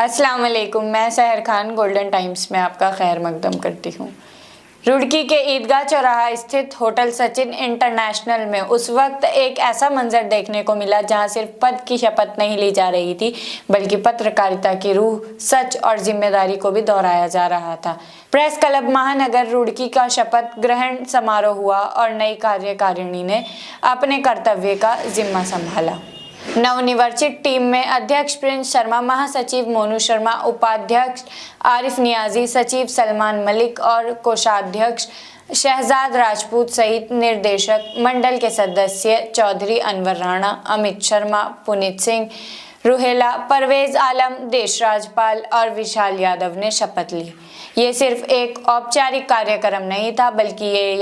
अस्सलाम वालेकुम। मैं सहर खान गोल्डन टाइम्स में आपका खैर मकदम करती हूँ। रुड़की के ईदगाह चौराहा स्थित होटल सचिन इंटरनेशनल में उस वक्त एक ऐसा मंजर देखने को मिला जहां सिर्फ पद की शपथ नहीं ली जा रही थी, बल्कि पत्रकारिता की रूह, सच और जिम्मेदारी को भी दोहराया जा रहा था। प्रेस क्लब महानगर रुड़की का शपथ ग्रहण समारोह हुआ और नई कार्यकारिणी ने अपने कर्तव्य का जिम्मा संभाला। नवनिर्वाचित टीम में अध्यक्ष प्रिंस शर्मा, महासचिव मोनू शर्मा, उपाध्यक्ष आरिफ नियाजी, सचिव सलमान मलिक और कोषाध्यक्ष शहजाद राजपूत सहित निर्देशक मंडल के सदस्य चौधरी अनवर राणा, अमित शर्मा, पुनीत सिंह, रुहेला, परवेज आलम, देशराज पाल और विशाल यादव ने शपथ ली। ये सिर्फ एक औपचारिक कार्यक्रम नहीं था, बल्कि ये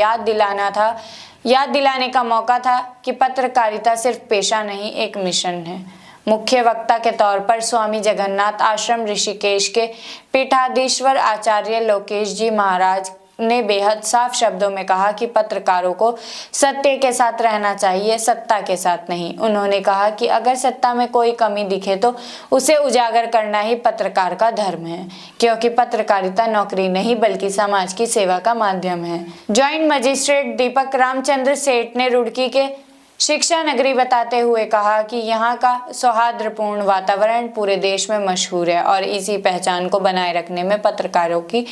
याद दिलाने का मौका था कि पत्रकारिता सिर्फ पेशा नहीं, एक मिशन है। मुख्य वक्ता के तौर पर स्वामी जगन्नाथ आश्रम ऋषिकेश के पीठाधीश्वर आचार्य लोकेश जी महाराज ने बेहद साफ शब्दों में कहा कि पत्रकारों को सत्य के साथ रहना चाहिए, सत्ता के साथ नहीं। उन्होंने कहा कि अगर सत्ता में कोई कमी दिखे तो उसे उजागर करना ही पत्रकार का धर्म है, क्योंकि पत्रकारिता नौकरी नहीं बल्कि समाज की सेवा का माध्यम है। ज्वाइंट मजिस्ट्रेट दीपक रामचंद्र सेठ ने रुड़की के शिक्षा नगरी बताते हुए कहा कि यहाँ का सौहार्दपूर्ण वातावरण पूरे देश में मशहूर है और इसी पहचान को बनाए रखने में पत्रकारों की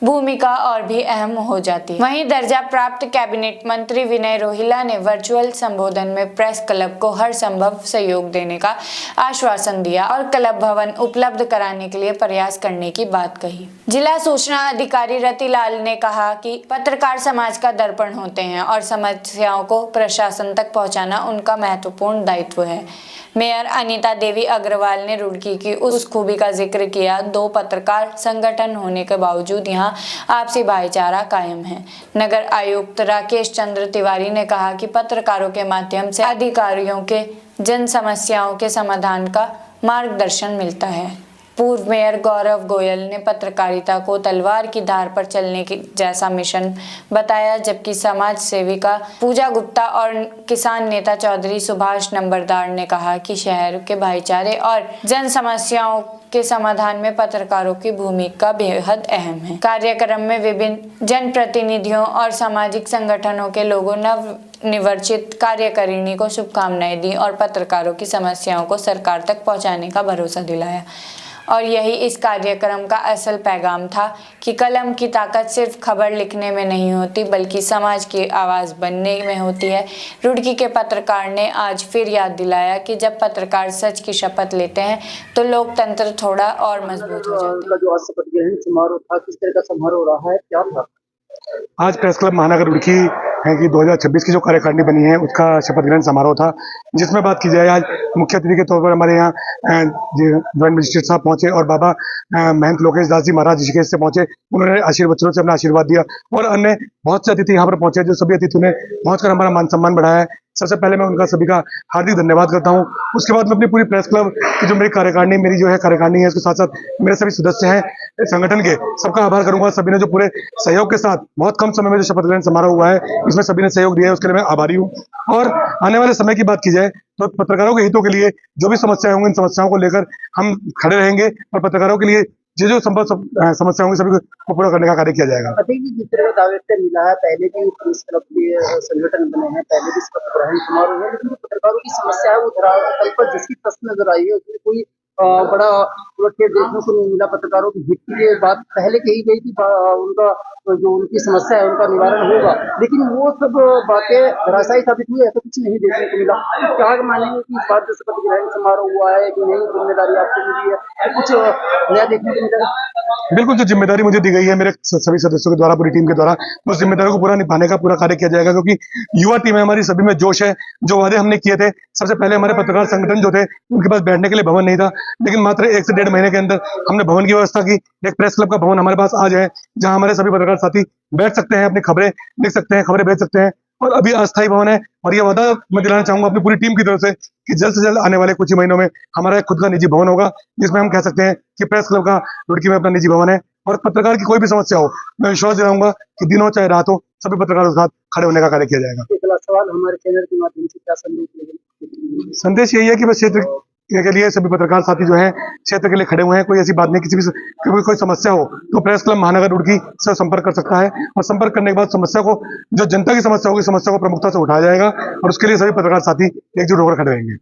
भूमिका और भी अहम हो जाती है। वहीं दर्जा प्राप्त कैबिनेट मंत्री विनय रोहिला ने वर्चुअल संबोधन में प्रेस क्लब को हर संभव सहयोग देने का आश्वासन दिया और क्लब भवन उपलब्ध कराने के लिए प्रयास करने की बात कही। जिला सूचना अधिकारी रतिलाल ने कहा कि पत्रकार समाज का दर्पण होते हैं और समस्याओं को प्रशासन तक पहुंचाना उनका महत्वपूर्ण दायित्व है। मेयर अनीता देवी अग्रवाल ने रुड़की की उस खूबी का जिक्र किया, 2 पत्रकार संगठन होने के बावजूद यहाँ आपसी भाईचारा कायम है। नगर आयुक्त राकेश चंद्र तिवारी ने कहा कि पत्रकारों के माध्यम से अधिकारियों के जन समस्याओं के समाधान का मार्गदर्शन मिलता है। पूर्व मेयर गौरव गोयल ने पत्रकारिता को तलवार की धार पर चलने की जैसा मिशन बताया, जबकि समाज सेविका पूजा गुप्ता और किसान नेता चौधरी सुभाष नंबरदार ने कहा कि शहर के भाईचारे और जन समस्याओं के समाधान में पत्रकारों की भूमिका बेहद अहम है। कार्यक्रम में विभिन्न जनप्रतिनिधियों और सामाजिक संगठनों के लोगों नवनिर्वाचित कार्यकारिणी को शुभकामनाएं दी और पत्रकारों की समस्याओं को सरकार तक पहुंचाने का भरोसा दिलाया। और यही इस कार्यक्रम का असल पैगाम था कि कलम की ताकत सिर्फ खबर लिखने में नहीं होती, बल्कि समाज की आवाज़ बनने में होती है। रुड़की के पत्रकार ने आज फिर याद दिलाया कि जब पत्रकार सच की शपथ लेते हैं तो लोकतंत्र थोड़ा और मजबूत हो जाता है। जो आज शपथ ग्रहण समारोह था, किस तरह का समारोह रहा है, क्या था? आज प्रेस क्लब महानगर रुड़की है कि 2026 की जो कार्यकारिणी बनी है उसका शपथ ग्रहण समारोह था, जिसमें बात की जाए आज मुख्य अतिथि के तौर पर हमारे यहाँ ज्वाइंट मजिस्ट्रेट साहब पहुंचे और बाबा महंत लोकेश दास जी महाराज ऋषिकेश से पहुंचे। उन्होंने बच्चों से अपना आशीर्वाद दिया और अन्य बहुत से अतिथि यहाँ पर पहुंचे, जो सभी अतिथियों ने पहुंचकर हमारा मान सम्मान बढ़ाया है। सबसे पहले मैं उनका सभी का हार्दिक धन्यवाद करता हूं। उसके बाद मैं अपनी पूरी प्रेस क्लब की जो मेरी कार्यकारिणी है उसके साथ साथ मेरे सभी सदस्य हैं संगठन के, सबका आभार करूंगा। सभी ने जो पूरे सहयोग के साथ बहुत कम समय में जो शपथ ग्रहण समारोह हुआ है इसमें सभी ने सहयोग दिया है, उसके लिए मैं आभारी हूँ। और आने वाले समय की बात की जाए तो पत्रकारों के हितों के लिए जो भी समस्याएं होंगी, इन समस्याओं को लेकर हम खड़े रहेंगे और पत्रकारों के लिए जो संभव समस्या होंगी सभी को पूरा करने का कार्य किया जाएगा। जिस तरह का दावे से मिला है, पहले भी प्रेस क्लब के संगठन बने हैं, पहले भी शपथ ग्रहण समारोह है, लेकिन पत्रकारों की समस्या है वो धरातल पर जिसकी तस्वीर नजर आई है उसमें कोई बड़ा देखने को नहीं मिला। पत्रकारों की हित की बात पहले कही गई थी, उनका जो उनकी समस्या है उनका निवारण होगा, लेकिन वो सब बातें धराशायी साबित हुई, ऐसा कुछ नहीं देखने को मिला। तो क्या मानेंगे कि इस बात जो शपथ ग्रहण समारोह हुआ है कि नई जिम्मेदारी आपको मिली है, तो कुछ नया देखने को मिला? बिल्कुल, जो जिम्मेदारी मुझे दी गई है मेरे सभी सदस्यों के द्वारा, पूरी टीम के द्वारा, उस जिम्मेदारी को पूरा निभाने का पूरा कार्य किया जाएगा, क्योंकि युवा टीम है हमारी, सभी में जोश है। जो वादे हमने किए थे, सबसे पहले हमारे पत्रकार संगठन जो थे उनके पास बैठने के लिए भवन नहीं था, लेकिन मात्र 1 से 1.5 महीने के अंदर हमने भवन की व्यवस्था की। एक प्रेस क्लब का भवन हमारे पास आज है, जहां हमारे सभी पत्रकार साथी बैठ सकते हैं, अपनी खबरें लिख सकते हैं, खबरें भेज सकते हैं, और अभी अस्थायी भवन है। और ये वादा मैं दिलाना चाहूंगा अपनी पूरी टीम की तरफ से कि जल्द से जल्द आने वाले कुछ ही महीनों में हमारा खुद का निजी भवन होगा, जिसमें हम कह सकते हैं कि प्रेस क्लब का रुड़की में अपना निजी भवन है। और पत्रकार की कोई भी समस्या हो, मैं विश्वास दिलाऊंगा कि दिन हो चाहे रात हो, सभी पत्रकारों के साथ खड़े होने का कार्य किया जाएगा। सवाल हमारे चैनल के माध्यम से क्या संदेश? संदेश यही है कि बस क्षेत्र के लिए सभी पत्रकार साथी जो हैं क्षेत्र के लिए खड़े हुए हैं। कोई ऐसी बात नहीं, किसी भी कोई समस्या हो तो प्रेस क्लब महानगर रुड़की से संपर्क कर सकता है, और संपर्क करने के बाद समस्या को, जो जनता की समस्या होगी, समस्या को प्रमुखता से उठाया जाएगा और उसके लिए सभी पत्रकार साथी एकजुट होकर खड़े रहेंगे।